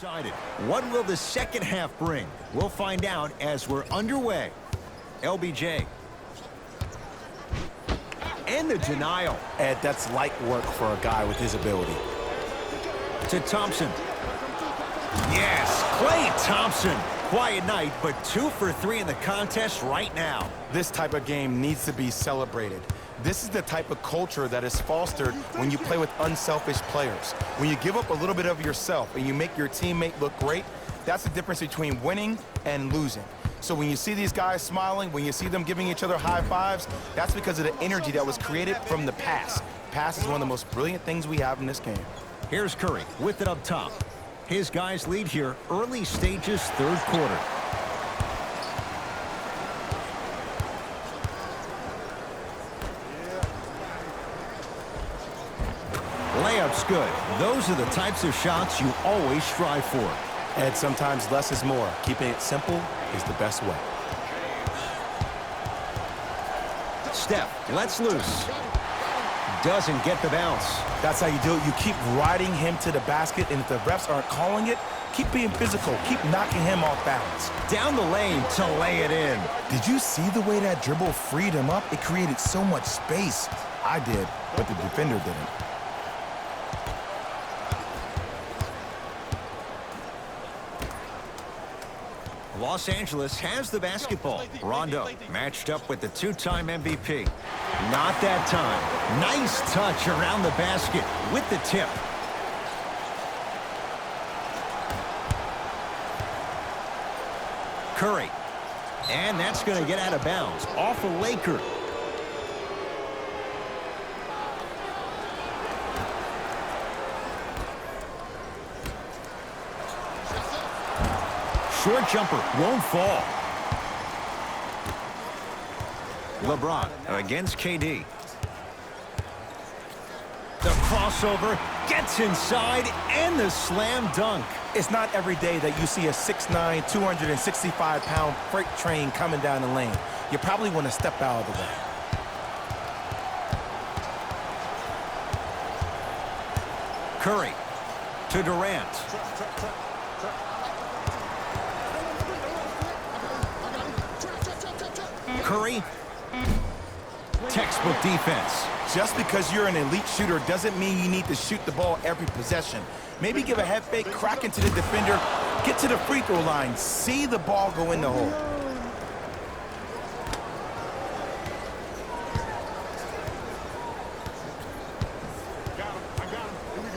Decided. What will the second half bring? We'll find out as we're underway. LBJ. And the denial. Ed, that's light work for a guy with his ability. To Thompson. Yes, Klay Thompson. Quiet night, but 2 for 3 in the contest right now. This type of game needs to be celebrated. This is the type of culture that is fostered when you play with unselfish players. When you give up a little bit of yourself and you make your teammate look great, that's the difference between winning and losing. So when you see these guys smiling, when you see them giving each other high fives, that's because of the energy that was created from the pass. Pass is one of the most brilliant things we have in this game. Here's Curry with it up top. His guys lead here early stages, third quarter. Layup's good. Those are the types of shots you always strive for. And sometimes less is more. Keeping it simple is the best way. Steph lets loose. Doesn't get the bounce. That's how you do it. You keep riding him to the basket, and if the refs aren't calling it, keep being physical. Keep knocking him off balance. Down the lane to lay it in. Did you see the way that dribble freed him up? It created so much space. I did, but the defender didn't. Los Angeles has the basketball. Rondo matched up with the two-time MVP. Not that time. Nice touch around the basket with the tip. Curry. And that's going to get out of bounds. Off a Laker. Short jumper won't fall. LeBron against KD. The crossover gets inside and the slam dunk. It's not every day that you see a 6'9", 265-pound freight train coming down the lane. You probably want to step out of the way. Curry to Durant. Curry. Textbook defense. Just because you're an elite shooter doesn't mean you need to shoot the ball every possession. Maybe give a head fake, crack into the defender, get to the free throw line, see the ball go in the hole.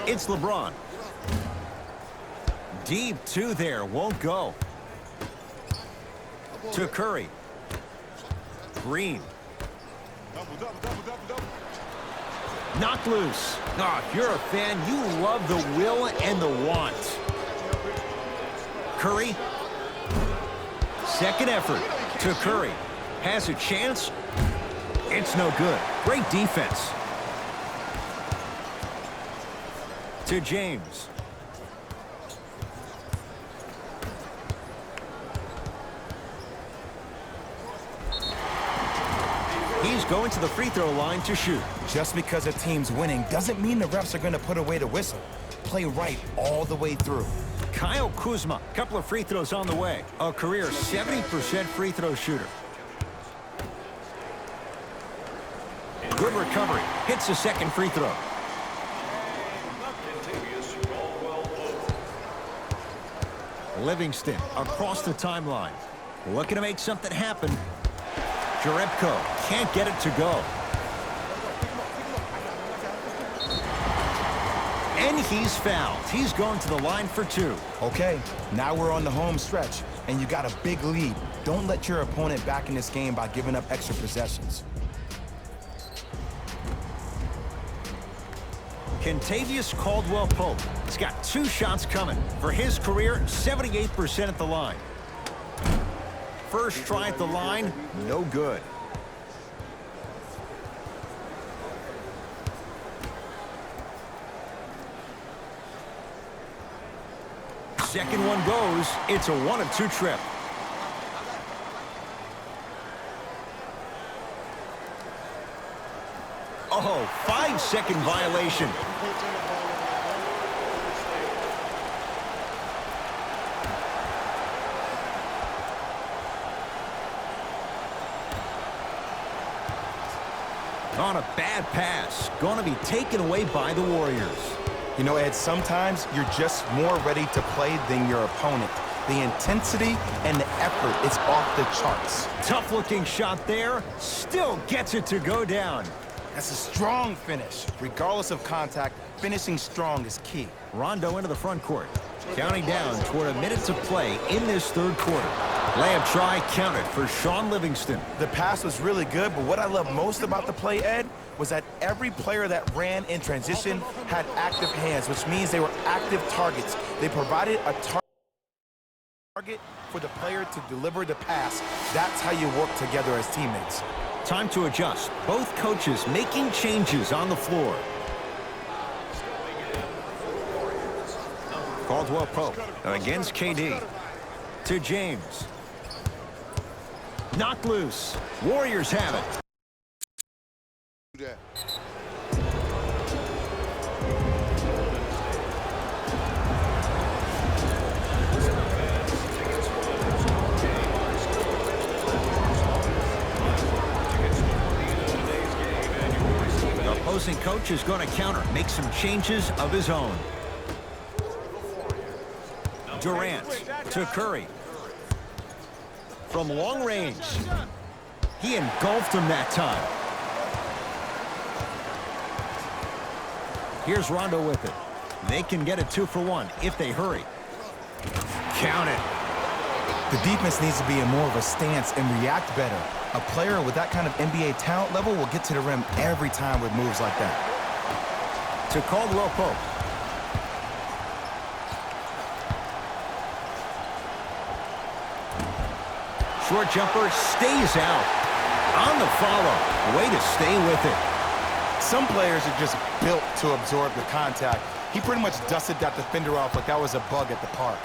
It's LeBron. Deep two there, won't go. To Curry. Green. Knocked loose. Oh, if you're a fan, you love the will and the want. Curry. Second effort to Curry. Has a chance. It's no good. Great defense. To James. He's going to the free throw line to shoot. Just because a team's winning doesn't mean the refs are going to put away the whistle. Play right all the way through. Kyle Kuzma, couple of free throws on the way. A career 70% free throw shooter. Good recovery. Hits the second free throw. Livingston across the timeline. Looking to make something happen. Jerebko can't get it to go. And he's fouled. He's going to the line for two. Okay, now we're on the home stretch, and you got a big lead. Don't let your opponent back in this game by giving up extra possessions. Kentavious Caldwell-Pope. He's got 2 shots coming. For his career, 78% at the line. First try at the line, no good. Second one goes. It's a 1 of 2 trip. Oh, 5-second violation. On a bad pass. Going to be taken away by the Warriors. You know, Ed, sometimes you're just more ready to play than your opponent. The intensity and the effort is off the charts. Tough-looking shot there. Still gets it to go down. That's a strong finish. Regardless of contact, finishing strong is key. Rondo into the front court. Counting down toward a minute to play in this third quarter. Layup try counted for Shaun Livingston. The pass was really good, but what I love most about the play, Ed, was that every player that ran in transition had active hands, which means they were active targets. They provided a target for the player to deliver the pass. That's how you work together as teammates. Time to adjust. Both coaches making changes on the floor. Caldwell Pope against KD. To James. Knocked loose. Warriors have it. The opposing coach is going to counter, make some changes of his own. Durant to Curry. From long range. He engulfed him that time. Here's Rondo with it. They can get it 2 for 1 if they hurry. Count it. The defense needs to be in more of a stance and react better. A player with that kind of NBA talent level will get to the rim every time with moves like that. To Caldwell Pope. Short jumper stays out. On the follow. Way to stay with it. Some players are just built to absorb the contact. He pretty much dusted that defender off like that was a bug at the park.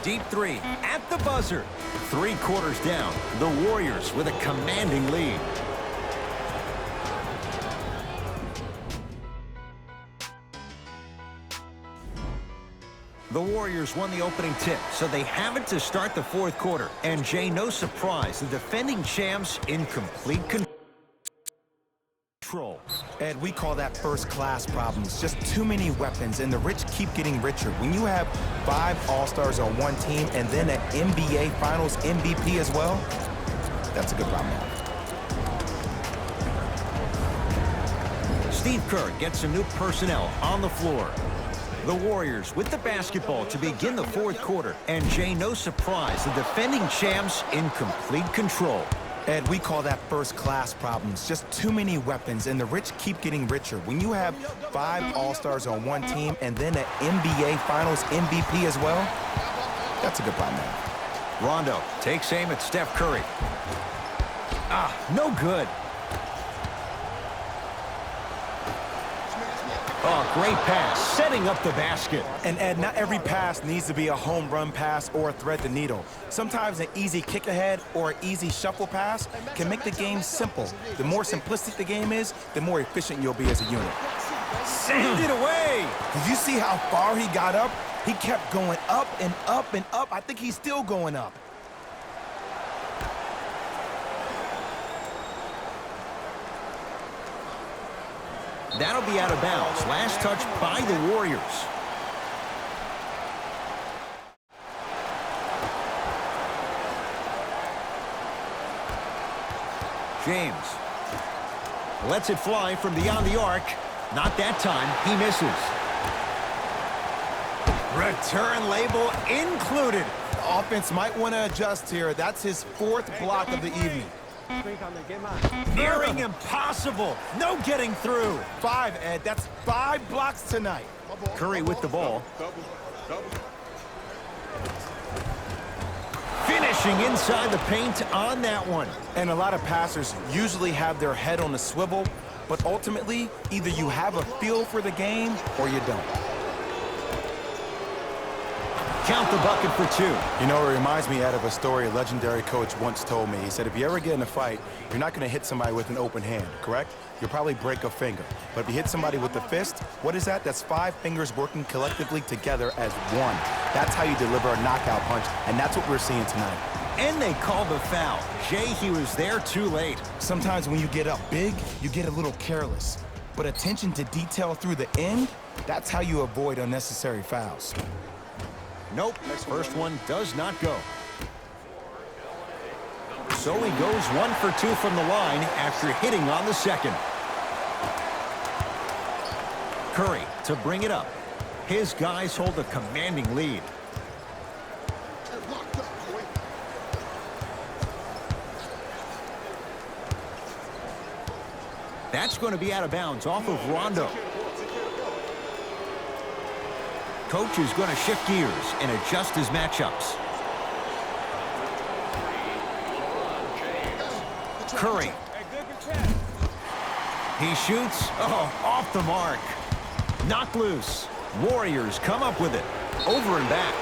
Deep three at the buzzer. 3 quarters down. The Warriors with a commanding lead. The Warriors won the opening tip, so they have it to start the fourth quarter. And Jay, no surprise, the defending champs in complete control. Ed, we call that first-class problems. Just too many weapons, and the rich keep getting richer. When you have 5 All-Stars on one team and then an NBA Finals MVP as well, that's a good problem. Steve Kerr gets some new personnel on the floor. The Warriors with the basketball to begin the fourth quarter. And Jay, no surprise, the defending champs in complete control. Ed, we call that first-class problems. Just too many weapons, and the rich keep getting richer. When you have 5 All-Stars on one team and then an NBA Finals MVP as well, that's a good problem. Rondo takes aim at Steph Curry. No good. Oh, great pass, setting up the basket. And Ed, not every pass needs to be a home run pass or thread the needle. Sometimes an easy kick ahead or an easy shuffle pass can make the game simple. The more simplistic the game is, the more efficient you'll be as a unit. Send it away. Did you see how far he got up? He kept going up and up and up. I think he's still going up. That'll be out of bounds. Last touch by the Warriors. James lets it fly from beyond the arc. Not that time. He misses. Return label included. The offense might want to adjust here. That's his 4th block of the evening. Nearing impossible. No getting through. 5, Ed. That's 5 blocks tonight. Curry with the ball. Finishing inside the paint on that one. And a lot of passers usually have their head on a swivel, but ultimately, either you have a feel for the game or you don't. count the bucket for two. You know, it reminds me out of a story a legendary coach once told me. He said, if you ever get in a fight, you're not going to hit somebody with an open hand, correct? You'll probably break a finger. But if you hit somebody with the fist, what is that? That's 5 fingers working collectively together as one. That's how you deliver a knockout punch, and that's what we're seeing tonight. And they called the foul. Jay, he was there too late. Sometimes when you get up big, you get a little careless. But attention to detail through the end, that's how you avoid unnecessary fouls. Nope, first one does not go. So he goes 1 for 2 from the line after hitting on the second. Curry to bring it up. His guys hold a commanding lead. That's going to be out of bounds off of Rondo. Coach is going to shift gears and adjust his matchups. Curry. He shoots. Oh, off the mark. Knocked loose. Warriors come up with it. Over and back.